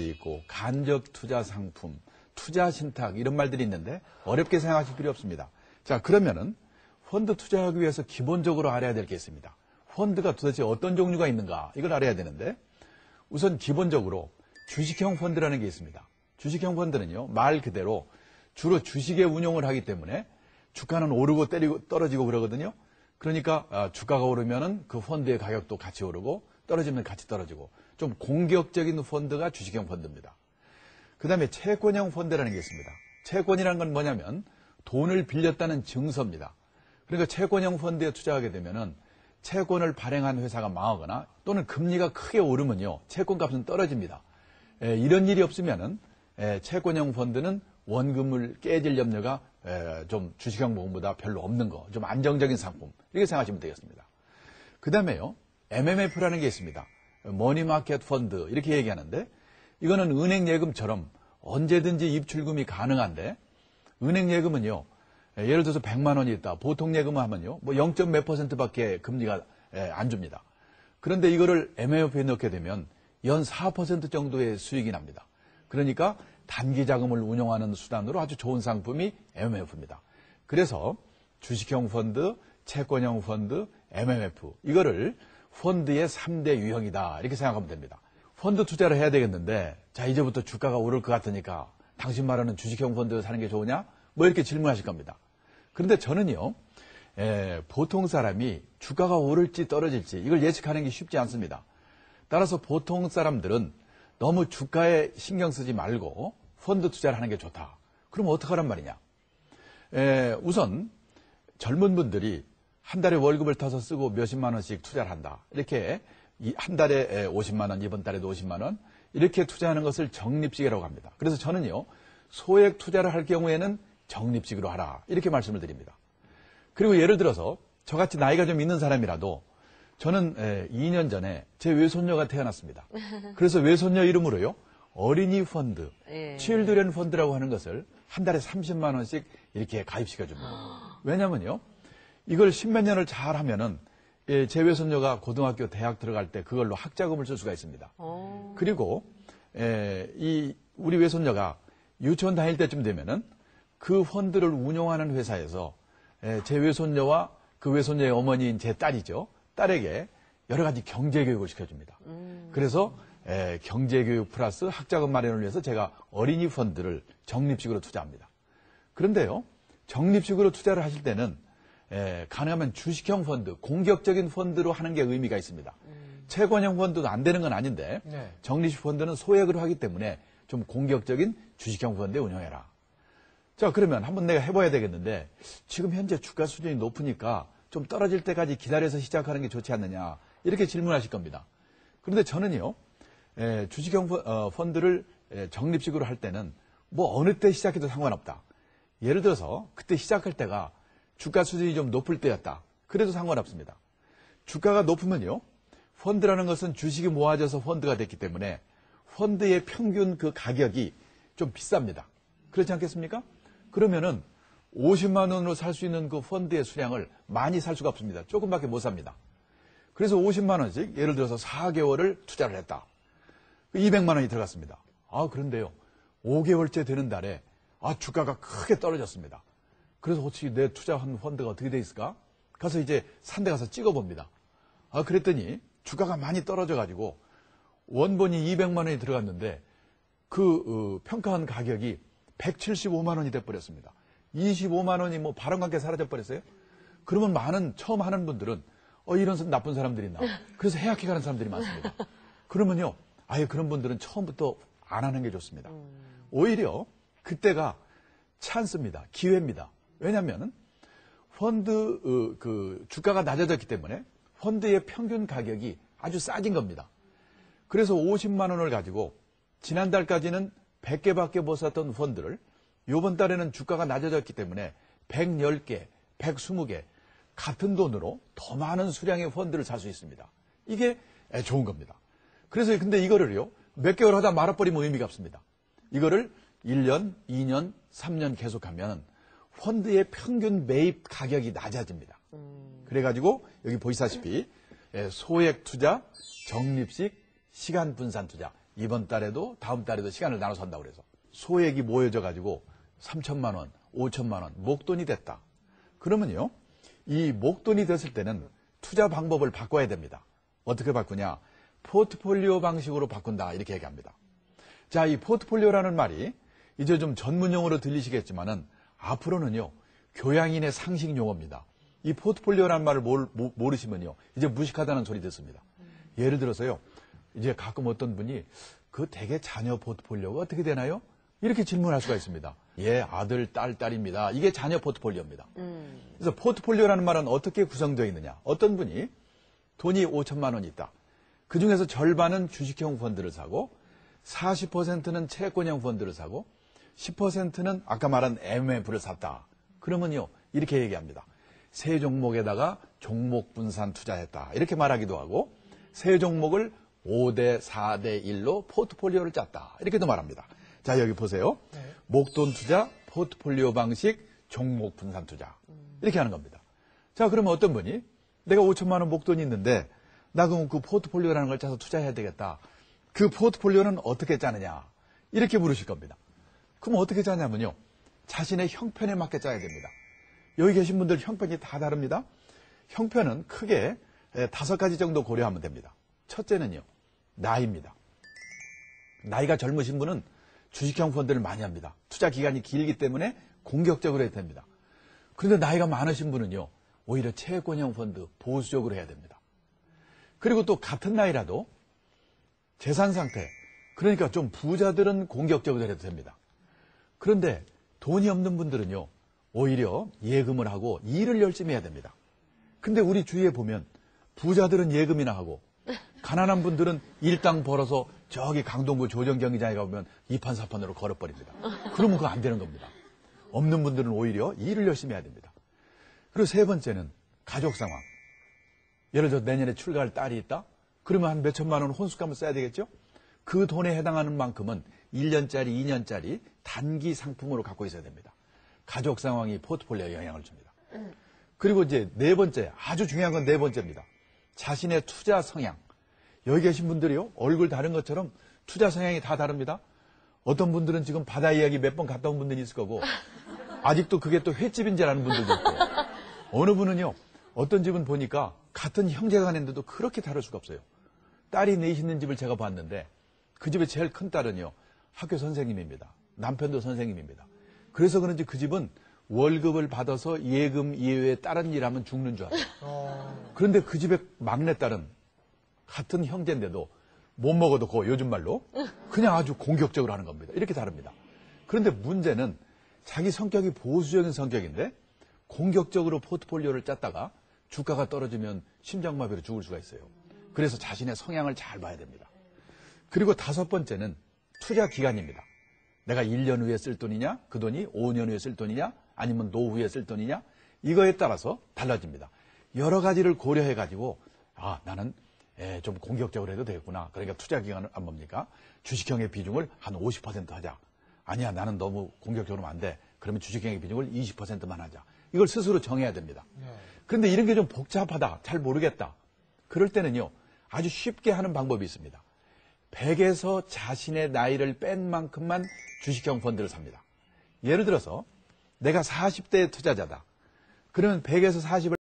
있고 간접 투자 상품, 투자 신탁 이런 말들이 있는데 어렵게 생각하실 필요 없습니다. 자, 그러면은 펀드 투자하기 위해서 기본적으로 알아야 될 게 있습니다. 펀드가 도대체 어떤 종류가 있는가 이걸 알아야 되는데 우선 기본적으로 주식형 펀드라는 게 있습니다. 주식형 펀드는요, 말 그대로 주로 주식의 운용을 하기 때문에 주가는 오르고 떨어지고 그러거든요. 그러니까 주가가 오르면은 그 펀드의 가격도 같이 오르고 떨어지면 같이 떨어지고 좀 공격적인 펀드가 주식형 펀드입니다. 그 다음에 채권형 펀드라는 게 있습니다. 채권이라는 건 뭐냐면 돈을 빌렸다는 증서입니다. 그러니까 채권형 펀드에 투자하게 되면은 채권을 발행한 회사가 망하거나 또는 금리가 크게 오르면요, 채권값은 떨어집니다. 이런 일이 없으면은 채권형 펀드는 원금을 깨질 염려가 좀 주식형 보험보다 별로 없는 거, 좀 안정적인 상품 이렇게 생각하시면 되겠습니다. 그 다음에요, MMF라는 게 있습니다. 머니마켓 펀드 이렇게 얘기하는데 이거는 은행 예금처럼 언제든지 입출금이 가능한데 은행 예금은요, 예를 들어서 100만 원이 있다. 보통 예금을 하면요, 뭐 0. 몇 %밖에 금리가 안 줍니다. 그런데 이거를 MMF에 넣게 되면 연 4% 정도의 수익이 납니다. 그러니까 단기 자금을 운용하는 수단으로 아주 좋은 상품이 MMF입니다. 그래서 주식형 펀드, 채권형 펀드, MMF 이거를 펀드의 3대 유형이다 이렇게 생각하면 됩니다. 펀드 투자를 해야 되겠는데 자, 이제부터 주가가 오를 것 같으니까 당신 말하는 주식형 펀드 사는 게 좋으냐? 뭐 이렇게 질문하실 겁니다. 그런데 저는요, 보통 사람이 주가가 오를지 떨어질지 이걸 예측하는 게 쉽지 않습니다. 따라서 보통 사람들은 너무 주가에 신경 쓰지 말고 펀드 투자를 하는 게 좋다. 그럼 어떡하란 말이냐? 우선 젊은 분들이 한 달에 월급을 타서 쓰고 몇십만 원씩 투자를 한다. 이렇게 한 달에 50만 원, 이번 달에도 50만 원 이렇게 투자하는 것을 적립식이라고 합니다. 그래서 저는요, 소액 투자를 할 경우에는 적립식으로 하라 이렇게 말씀을 드립니다. 그리고 예를 들어서 저같이 나이가 좀 있는 사람이라도 저는 2년 전에 제 외손녀가 태어났습니다. 그래서 외손녀 이름으로요, 어린이 펀드, 칠드렌 펀드라고 하는 것을 한 달에 30만 원씩 이렇게 가입시켜줍니다. 왜냐면요, 이걸 10몇 년을 잘 하면은 제 외손녀가 고등학교, 대학 들어갈 때 그걸로 학자금을 쓸 수가 있습니다. 그리고 우리 외손녀가 유치원 다닐 때쯤 되면은 그 펀드를 운용하는 회사에서 제 외손녀와 그 외손녀의 어머니인 제 딸이죠. 딸에게 여러 가지 경제교육을 시켜줍니다. 그래서 경제교육 플러스 학자금 마련을 위해서 제가 어린이 펀드를 적립식으로 투자합니다. 그런데요, 적립식으로 투자를 하실 때는 가능하면 주식형 펀드, 공격적인 펀드로 하는 게 의미가 있습니다. 채권형 펀드도 안 되는 건 아닌데 적립식 펀드는 소액으로 하기 때문에 좀 공격적인 주식형 펀드에 운영해라. 자, 그러면 한번 내가 해봐야 되겠는데 지금 현재 주가 수준이 높으니까 좀 떨어질 때까지 기다려서 시작하는 게 좋지 않느냐 이렇게 질문하실 겁니다. 그런데 저는요, 주식형 펀드를 적립식으로 할 때는 뭐 어느 때 시작해도 상관없다. 예를 들어서 그때 시작할 때가 주가 수준이 좀 높을 때였다. 그래도 상관없습니다. 주가가 높으면요, 펀드라는 것은 주식이 모아져서 펀드가 됐기 때문에 펀드의 평균 그 가격이 좀 비쌉니다. 그렇지 않겠습니까? 그러면은 50만 원으로 살 수 있는 그 펀드의 수량을 많이 살 수가 없습니다. 조금밖에 못 삽니다. 그래서 50만 원씩 예를 들어서 4개월을 투자를 했다. 200만 원이 들어갔습니다. 그런데요, 5개월째 되는 달에 주가가 크게 떨어졌습니다. 그래서 어떻게 내 투자한 펀드가 어떻게 돼 있을까? 가서 이제 산 데 가서 찍어봅니다. 그랬더니 주가가 많이 떨어져가지고 원본이 200만 원이 들어갔는데 그 평가한 가격이 175만 원이 돼버렸습니다. 25만 원이 뭐 바람과 함께 사라져버렸어요. 그러면 처음 하는 분들은 이런 나쁜 사람들이 있나. 그래서 해약해 가는 사람들이 많습니다. 그러면요, 아예 그런 분들은 처음부터 안 하는 게 좋습니다. 오히려 그때가 찬스입니다. 기회입니다. 왜냐하면 펀드 주가가 낮아졌기 때문에 펀드의 평균 가격이 아주 싸진 겁니다. 그래서 50만 원을 가지고 지난달까지는 100개밖에 못 샀던 펀드를 이번 달에는 주가가 낮아졌기 때문에 110개, 120개 같은 돈으로 더 많은 수량의 펀드를 살 수 있습니다. 이게 좋은 겁니다. 그래서 근데 이거를요, 몇 개월 하다 말아버리면 의미가 없습니다. 이거를 1년, 2년, 3년 계속하면 펀드의 평균 매입 가격이 낮아집니다. 그래가지고 여기 보시다시피 소액 투자, 적립식, 시간 분산 투자 이번 달에도 다음 달에도 시간을 나눠서 한다고 그래서 소액이 모여져 가지고 3천만 원, 5천만 원 목돈이 됐다. 그러면요, 이 목돈이 됐을 때는 투자 방법을 바꿔야 됩니다. 어떻게 바꾸냐? 포트폴리오 방식으로 바꾼다 이렇게 얘기합니다. 자, 이 포트폴리오라는 말이 이제 좀 전문용어로 들리시겠지만은 앞으로는요, 교양인의 상식 용어입니다. 이 포트폴리오라는 말을 모르시면요, 이제 무식하다는 소리 듣습니다. 예를 들어서요, 이제 가끔 어떤 분이 그 대개 자녀 포트폴리오가 어떻게 되나요? 이렇게 질문할 수가 있습니다. 예, 아들, 딸입니다. 이게 자녀 포트폴리오입니다. 그래서 포트폴리오라는 말은 어떻게 구성되어 있느냐? 어떤 분이 돈이 5천만 원이 있다. 그 중에서 절반은 주식형 펀드를 사고 40%는 채권형 펀드를 사고 10%는 아까 말한 MMF를 샀다. 그러면요, 이렇게 얘기합니다. 세 종목에다가 종목 분산 투자했다. 이렇게 말하기도 하고 세 종목을 5대 4대 1로 포트폴리오를 짰다. 이렇게도 말합니다. 자, 여기 보세요. 목돈 투자, 포트폴리오 방식, 종목 분산 투자. 이렇게 하는 겁니다. 자, 그러면 어떤 분이 내가 5천만 원 목돈이 있는데 나 그럼 그 포트폴리오라는 걸 짜서 투자해야 되겠다. 그 포트폴리오는 어떻게 짜느냐? 이렇게 물으실 겁니다. 그럼 어떻게 짜냐면요, 자신의 형편에 맞게 짜야 됩니다. 여기 계신 분들 형편이 다 다릅니다. 형편은 크게 5가지 정도 고려하면 됩니다. 첫째는요, 나이입니다. 나이가 젊으신 분은 주식형 펀드를 많이 합니다. 투자 기간이 길기 때문에 공격적으로 해야 됩니다. 그런데 나이가 많으신 분은요, 오히려 채권형 펀드 보수적으로 해야 됩니다. 그리고 또 같은 나이라도 재산 상태, 그러니까 좀 부자들은 공격적으로 해도 됩니다. 그런데 돈이 없는 분들은요, 오히려 예금을 하고 일을 열심히 해야 됩니다. 근데 우리 주위에 보면 부자들은 예금이나 하고 가난한 분들은 일당 벌어서 저기 강동구 조정경기장에 가보면 2판 4판으로 걸어버립니다. 그러면 그거 안 되는 겁니다. 없는 분들은 오히려 일을 열심히 해야 됩니다. 그리고 세 번째는 가족 상황. 예를 들어 내년에 출가할 딸이 있다? 그러면 한 몇천만 원 혼수감을 써야 되겠죠? 그 돈에 해당하는 만큼은 1년짜리, 2년짜리 단기 상품으로 갖고 있어야 됩니다. 가족 상황이 포트폴리오에 영향을 줍니다. 그리고 이제 네 번째, 아주 중요한 건 네 번째입니다. 자신의 투자 성향. 여기 계신 분들이요, 얼굴 다른 것처럼 투자 성향이 다 다릅니다. 어떤 분들은 지금 바다 이야기 몇 번 갔다 온 분들이 있을 거고, 아직도 그게 또 횟집인 줄 아는 분들도 있고, 어느 분은요, 어떤 집은 보니까 같은 형제가 가는데도 그렇게 다를 수가 없어요. 딸이 넷 있는 집을 제가 봤는데 그 집의 제일 큰 딸은요, 학교 선생님입니다. 남편도 선생님입니다. 그래서 그런지 그 집은 월급을 받아서 예금 이외에 다른 일하면 죽는 줄 알아요. 그런데 그 집의 막내딸은 같은 형제인데도 못 먹어도 고 요즘 말로 그냥 아주 공격적으로 하는 겁니다. 이렇게 다릅니다. 그런데 문제는 자기 성격이 보수적인 성격인데 공격적으로 포트폴리오를 짰다가 주가가 떨어지면 심장마비로 죽을 수가 있어요. 그래서 자신의 성향을 잘 봐야 됩니다. 그리고 다섯 번째는 투자 기간입니다. 내가 1년 후에 쓸 돈이냐, 그 돈이 5년 후에 쓸 돈이냐, 아니면 노후에 쓸 돈이냐, 이거에 따라서 달라집니다. 여러 가지를 고려해가지고, 아, 나는 좀 공격적으로 해도 되겠구나. 그러니까 투자 기간을 안 뭡니까? 주식형의 비중을 한 50% 하자. 아니야, 나는 너무 공격적으로 하면 안 돼. 그러면 주식형의 비중을 20%만 하자. 이걸 스스로 정해야 됩니다. 그런데 이런 게 좀 복잡하다, 잘 모르겠다. 그럴 때는요, 아주 쉽게 하는 방법이 있습니다. 100에서 자신의 나이를 뺀 만큼만 주식형 펀드를 삽니다. 예를 들어서 내가 40대 투자자다. 그러면 100에서 40을